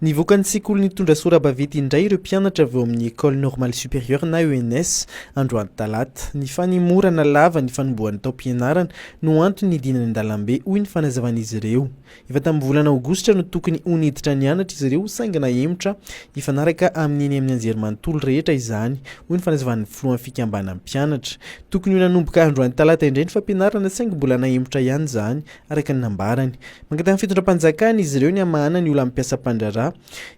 Nivoaka ny sekoly nitondra sora-bavety indray ireo mpianatra avy eo amin'ny École Normale Supérieure na ENS androany talata. Ny fanimorana lava ny fanombohan'ny taom-pianarana no antony nidinany an-dalambe hoy ny fanazavan'izy ireo. Efa tamin'ny volana aogositra no tokony honiditra nianatra izy ireo saingana emotra hifanaraka amin'ny anjerimanontolo rehetra izany hoy ny fanazavan'ny filohan'ny fikambanan'ny mpianatra. Tokony ho nanomboka androany talata indray ny fampianarana saingy mbola nahemotra ihany izany araka ny nambarany. Mankatany amin'ny fitondram-panjakana izy ireo ny hamahana ny olona mampiasa mpandrarà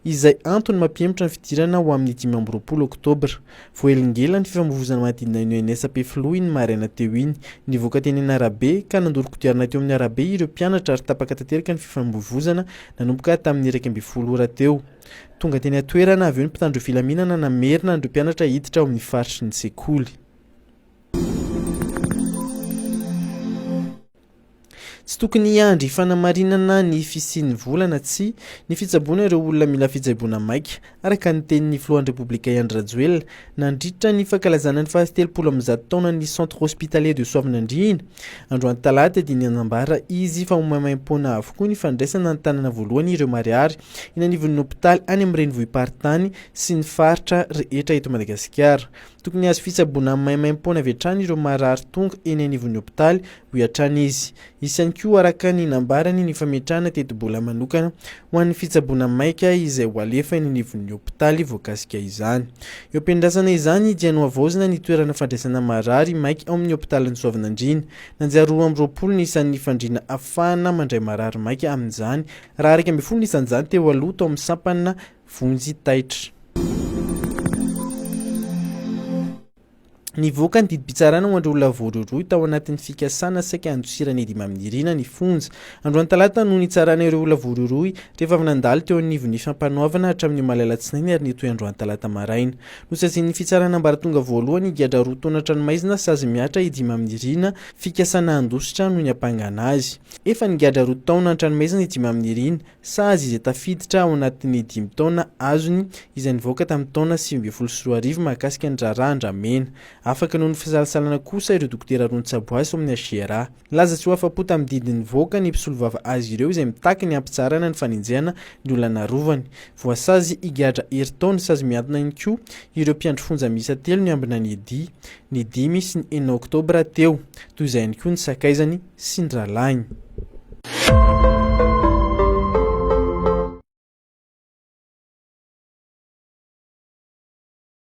izay antony mampihemotra ny fidirana ho amin'ny 5 Oktobra. Voaelingela ny fifamoivoizana manodidina ny UNSP filoha iny maraina teo iny. Nivoaka teny amin'ny arabe ka nandoro kodiarana teo amin'ny arabe ireo mpianatra ary tapaka tanteraka ny fifamoivoizana nanomboka tamin'ny 12 ora teo. Tonga teny atoerana avy eo ny mpitandro filaminana namerina ireo mpianatra hiditra ao amin'ny faritry ny sekoly. Tsy tokony hiandry fanamarinana ny fisian'ny volana tsy ny fitsaboana ireo olona mila fitsaboana maika araka ny tenin'ny filohan'ny Repoblika Andry Rajoelina nandritra ny fankalazana ny 70 taona ny Centre Hospitalier de Soavinandriana. Androany talata dia nianambara izy fa homaimaim-poana avokoa ny fandraisana ny tanana voalohany ireo mariary eny anivon'ny hopitaly any amin'ny renivohim-paritany sy ny faritra rehetra eto Madagasikara. Tokony azo fitsaboana maimaim-poana avy hatrany ireo marary tonga eny anivon'ny hopitaly ho hatrany izy. Isany koa araka ny nambarany ny fametrahana teti-bola manokana ho an'ny fitsaboana maika izay ho alefa eny anivon'ny hopitaly voakasika izany. Eo am-pendrasana izany dia nohavaozina ny toerana fandraisana marary maika ao amin'ny hopitalin'ny Soavinandriana. Nanjary 20 ny isan'ny fandriana afahana mandray marary maika amin'izany raha 12 isan'izany teo aloha tao amin'ny sampana vonjy taitra. Nivoaka ny didim-pitsarana ho an'ireo olona voaroiroy tao anatin'ny fikasana saika andosirana edy mamirina ny fonja. Androany talata no nitsarana ireo olona voaroiroy rehefa avy nandalo teo anivon'ny fampanoavana hatramin'ny malalatsinainy ary nitoy androany talata maraina. Nosazian'ny fitsarana ambaratonga voalohany giadra 2 taona tranomaizina sazy miatra edy mamirina fikasana andositra no ny ampangana azy. Efa nigiadra 2 taona tranomaizina edy mamirina sazy izay tafiditra ao anatin'ny 5 taona azony izay nivoaka tamin'ny taona 2024 mahakasika ny raharaha Andramena. Afaka noho ny fisalasalana kosa ireo dokotera Ronontsaboasy amin'ny HCRA. Laza tsy ho afa-po tamin'ny didiny nivoaka ny mpisolovava azy ireo izay mitaky ny ampitsarana ny fanenjehana ny olona narovany. Voasazy higadra herintaona sazy miadana ihany koa ireo mpiandry fonja miisa 3 ny ambina ny 5 sy ny 9 Oktobra teo. Toy izay ihany koa ny sakaizany sy ny ralahiny.